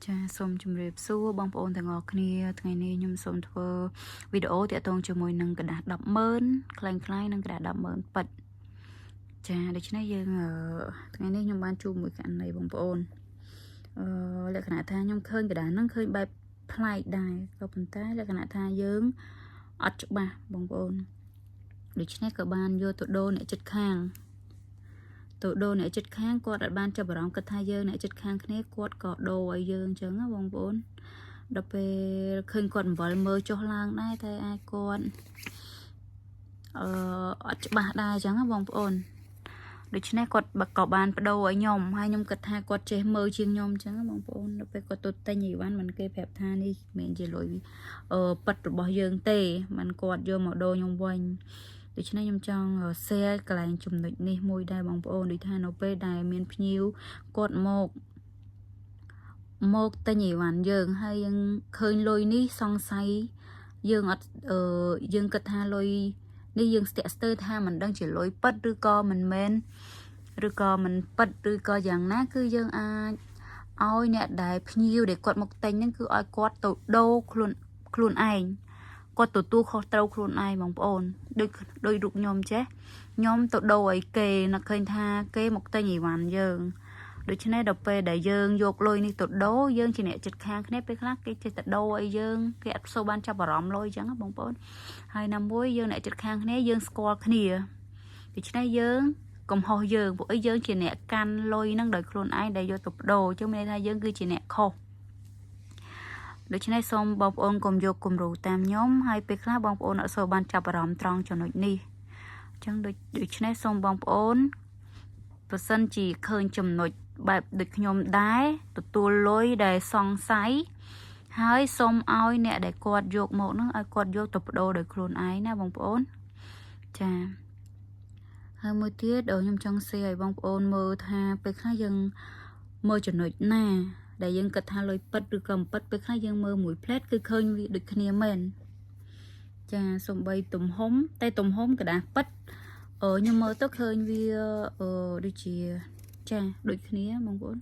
ចាសូមជម្រាបសួរបងប្អូនទាំងអស់គ្នាថ្ងៃនេះខ្ញុំសូមធ្វើវីដេអូទាក់ទងជាមួយនឹងกระดาษ 100000 คล้ายៗនឹងกระดาษ 100000 ពិតចាដូច្នេះយើងថ្ងៃនេះខ្ញុំបានជួបមួយករណីបងប្អូនលក្ខណៈថាខ្ញុំឃើញกระดาษហ្នឹងឃើញបែបប្លែកដែរក៏ប៉ុន្តែលក្ខណៈថាយើងអត់ច្បាស់បងប្អូនដូច្នេះក៏បានយកទៅដូរអ្នកចិត្តខាងអ្នកចិត្តខាងគាត់អត់បានចាប់អារម្មណ៍គិតថាយើងអ្នកចិត្តខាងគ្នាគាត់ក៏ដូរឲ្យយើងអញ្ចឹងណាបងប្អូនដល់ពេលឃើញគាត់អំបិលមើលចុះឡើងដែរតែអាចគាត់អត់ច្បាស់ដែរអញ្ចឹងណាបងប្អូនដូច្នេះគាត់ក៏បានបដូរឲ្យខ្ញុំហើយខ្ញុំគិតថាគាត់ចេះមើលជាងខ្ញុំអញ្ចឹងណាបងប្អូនដល់ពេលគាត់ទៅទិញអីវ៉ាន់មិនគេប្រាប់ថានេះមិនជាលុយប៉ិតរបស់យើងទេមិនគាត់យកមកដូរខ្ញុំវិញដូច្នេះខ្ញុំចង់ share កន្លែងចំណុចនេះមួយដែរបងប្អូនដូចថានៅពេលដែលមានភ្ញៀវគាត់មកទិញអីវ៉ាន់យើងហើយយើងឃើញលុយនេះសង្ស័យយើងអត់យើងគិតថាលុយនេះយើងស្ទាក់ស្ទើរថាមិនដឹងជាលុយប៉ិតឬក៏មិនមែនឬក៏មិនប៉ិតឬក៏យ៉ាងណាគឺយើងអាចឲ្យអ្នកដែលភ្ញៀវដែលគាត់មកទិញហ្នឹងគឺឲ្យគាត់ទៅដូរខ្លួនឯងគាត់ទទួលខុសត្រូវខ្លួនឯងបងប្អូនដូចរូបខ្ញុំចេះខ្ញុំទៅដូរឲ្យគេនឹកឃើញថាគេមកទិញអីវ៉ាន់យើងដូច្នេះដល់ពេលដែលយើងយកលុយនេះទៅដូរយើងជាអ្នកចិត្តខាងគ្នាពេលខ្លះគេចេះតែដូរឲ្យយើងគេអត់សូវបានចាប់អារម្មណ៍លុយអញ្ចឹងបងប្អូនហើយណាមួយយើងអ្នកចិត្តខាងគ្នាយើងស្គាល់គ្នាដូច្នេះយើងកំហុសយើងពួកអីយើងជាអ្នកកាន់លុយហ្នឹងដោយខ្លួនឯងដែលយកទៅដូរចឹងមានន័យថាយើងគឺជាអ្នកខុសដូច្នេះសូមបងប្អូនកុំយកគំរូតាមខ្ញុំហើយពេលខ្លះបងប្អូនអត់សូវបានចាប់អារម្មណ៍ត្រង់ចំណុចនេះអញ្ចឹងដូច្នេះសូមបងប្អូនបើសិនជាឃើញចំណុចបែបដូចខ្ញុំដែរទទួលលុយដែលសង្ស័យហើយសូមឲ្យអ្នកដែលគាត់យកមកហ្នឹងឲ្យគាត់យកទៅបដូរដោយខ្លួនឯងណាបងប្អូនចាហើយមួយទៀតខ្ញុំចង់shareឲ្យបងប្អូនមើលថាពេលខ្លះយើងមើលចំណុចណាដែលយើងគិតថាលុយពិតឬក៏មិនពិតពេលខ្លះយើងមើលមួយផ្លែតគឺឃើញវាដូចគ្នាមែនចាសំបីទំហំតែទំហំกระดาษពិតខ្ញុំមើលទៅឃើញវាដូចជាចាដូចគ្នាបងប្អូន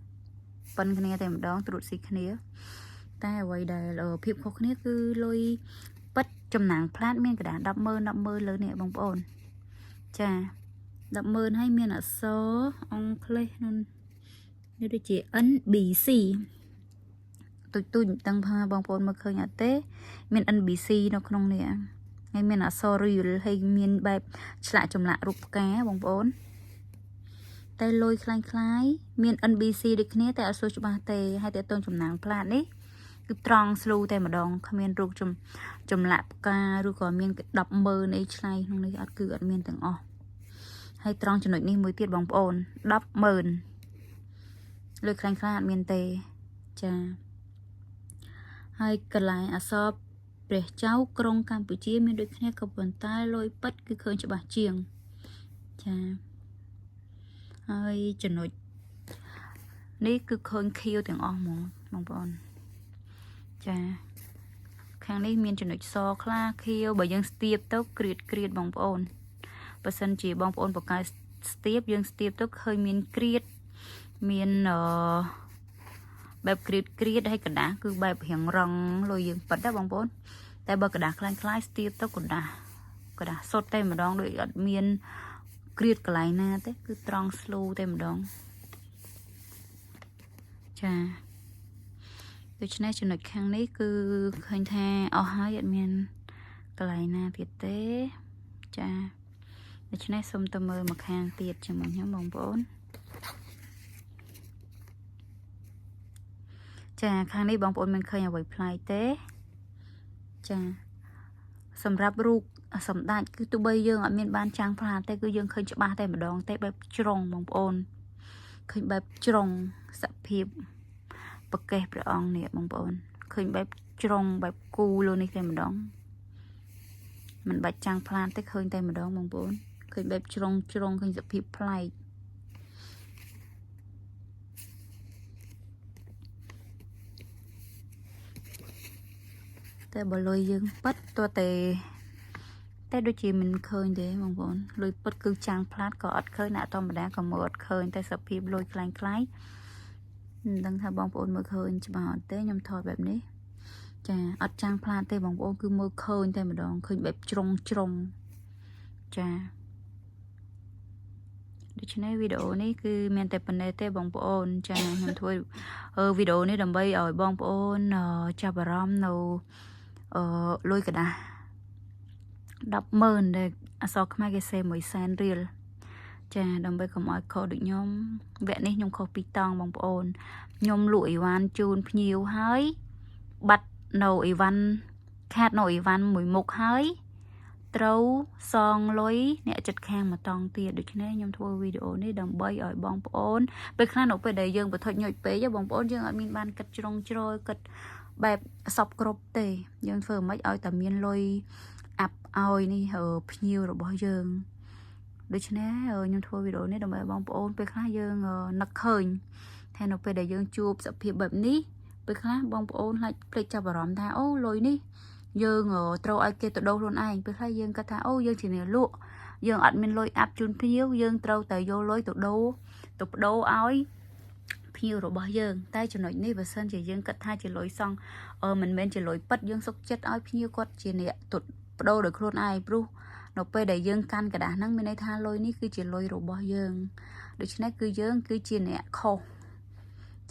ប៉ុនគ្នាតែម្ដងត្រួតស៊ីគ្នាតែអ្វីដែលភាពខុសគ្នាគឺលុយពិតចំណាំងផ្លាតមានកระดาษ 100000លើនេះបងប្អូនចា100000ហើយមានអក្សរអង់គ្លេសនោះដូចជា NBC ទូចមិនដឹងថាបងប្អូនមើលឃើញអត់ទេមាន NBC នៅក្នុងនេះហើយមានអក្សរ real ហើយមានបែបឆ្លាក់ចម្លាក់រូបផ្កាបងប្អូនតែលុយคล้ายមាន NBC ដូចគ្នាតែអត់សូវច្បាស់ទេហើយតែតូនចំណាំងផ្លាតនេះគឺត្រង់ស្លូតែម្ដងគ្មានរូបចម្លាក់ផ្កាឬក៏មាន100000អីឆ្លៃក្នុងនេះអត់គឺអត់មានទាំងអស់ហើយត្រង់ចំណុចនេះមួយទៀតបងប្អូន100000លុយคล้ายអត់មានទេចាហើយកន្លែងអក្សរព្រះចៅក្រុងកម្ពុជាមានដូចគ្នាក៏ប៉ុន្តែលុយពិតគឺឃើញច្បាស់ជាងចាហើយចំណុចនេះគឺឃើញខៀវទាំងអស់ហ្មងបងប្អូនចាខាងនេះមានចំណុចសខ្លាខៀវបើយើងស្ទាបទៅក្រៀតបងប្អូនបើសិនជាបងប្អូនបកកាយស្ទាបយើងស្ទាបទៅឃើញមានក្រៀតមានបែបក្រៀតហើយកដាស់គឺបែបរៀងរងលុយយើងប៉ិតដែរបងប្អូនតែបើកដាស់คล้ายស្ទាបទៅកដាស់សុតតែម្ដងដូចអត់មានក្រៀតកន្លែងណាទេគឺត្រង់ស្លូតែម្ដងចាដូច្នេះចំណុចខាងនេះគឺឃើញថាអស់ហើយអត់មានកន្លែងណាទៀតទេចាដូច្នេះសូមទៅមើលមកខាងទៀតជាមួយខ្ញុំបងប្អូនចាខាងនេះបងប្អូនមិនឃើញអ្វីប្លែកទេចាសម្រាប់រូបសម្ដេចគឺទោះបីយើងអត់មានបានចាំងផ្លាតទេគឺយើងឃើញច្បាស់តែម្ដងទេបែបជ្រុងបងប្អូនឃើញបែបជ្រុងសភាពប្រកេះព្រះអង្គនេះបងប្អូនឃើញបែបជ្រុងបែបគូលនេះតែម្ដងមិនបាច់ចាំងផ្លាតទេឃើញតែម្ដងបងប្អូនឃើញបែបជ្រុងឃើញសភាពប្លែកតែបើលុយយើងប៉ិតតើតែដូចជាមិនឃើញទេបងប្អូនលុយប៉ិតគឺចាំងផ្លាតក៏អត់ឃើញអ្នកធម្មតាក៏មើលអត់ឃើញតែសភាពលុយคล้าย đang thà bong ôn mơ khơi chỉ bảo tế nhom thọtแบบนี้ ចាអត់ចាំងផ្លាតទេបងប្អូនគឺមើលឃើញតែម្ដងឃើញបែបជ្រុងចាដូច្នេះវីដេអូនេះគឺមានតែប៉ុណ្ណេះទេបងប្អូនចាខ្ញុំធ្វើវីដេអូនេះដើម្បីឲ្យបងប្អូនចាប់អារម្មណ៍នៅលុយកដាស់ 100000 ដែលអក្សរខ្មែរគេសេ100,000 រៀលចាដើម្បីកុំឲ្យខុសដូចខ្ញុំវគ្គនេះខ្ញុំខុសពីតង់បងប្អូនខ្ញុំលក់អីវ៉ាន់ជូនភ្ញៀវហើយបាត់នៅអីវ៉ាន់ខាតនៅអីវ៉ាន់មួយមុខហើយត្រូវសងលុយអ្នកចិត្តខាងមកតង់ទៀតដូច្នេះខ្ញុំធ្វើវីដេអូនេះដើម្បីឲ្យបងប្អូនពេលខ្លះនៅពេលដែលយើងបថុចញុចពេកបងប្អូនយើងអត់មានបានគិតជ្រុងជ្រោយគិតបែបសពគ្រប់ទេយើងធ្វើមិនឲ្យតែមានលុយអាប់ឲ្យនេះភ្ញៀវរបស់យើងដូច្នេះខ្ញុំធ្វើវីដេអូនេះដើម្បីបងប្អូនពេលខ្លះយើងនឹកឃើញថានៅពេលដែលយើងជួបសភាពបែបនេះពេលខ្លះបងប្អូនខ្លាចភ្លេចចាប់អារម្មណ៍ថាអូលុយនេះយើងត្រូវឲ្យគេទៅដូរខ្លួនឯងពេលខ្លះយើងគាត់ថាអូយើងជាអ្នកលក់យើងអត់មានលុយអាប់ជូនភ្ញៀវយើងត្រូវតែយកលុយទៅដូរទៅបដូរឲ្យភ្ញៀវរបស់យើងតែចំណុចនេះបើសិនជាយើងគិតថាជាលុយសងមិនមែនជាលុយពិតយើងសុខចិត្តឲ្យភ្ញៀវគាត់ជាអ្នកទៅបដូរដោយខ្លួនឯងព្រោះនៅពេលដែលយើងកាន់กระดาษហ្នឹងមានន័យថាលុយនេះគឺជាលុយរបស់យើងដូច្នេះគឺយើងគឺជាអ្នកខុស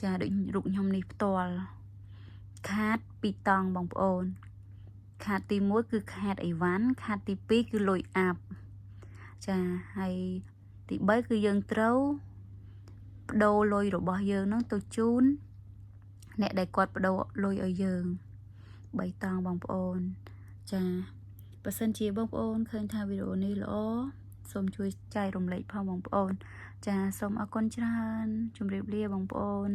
ចាដូចរូបខ្ញុំនេះផ្ទាល់ខាត2តង់បងប្អូនខាតទី1គឺខាតអីវ៉ាន់ខាតទី2គឺលុយអាប់ចាហើយទី3គឺយើងត្រូវបដូរលុយរបស់យើងហ្នឹងទៅជូនអ្នកដែលគាត់បដូរលុយឲ្យយើង3តង់បងប្អូនចាបើសិនជាបងប្អូនឃើញថាវីដេអូនេះល្អសូមជួយចែករំលែកផងបងប្អូនចាសូមអរគុណច្រើនជម្រាបលាបងប្អូន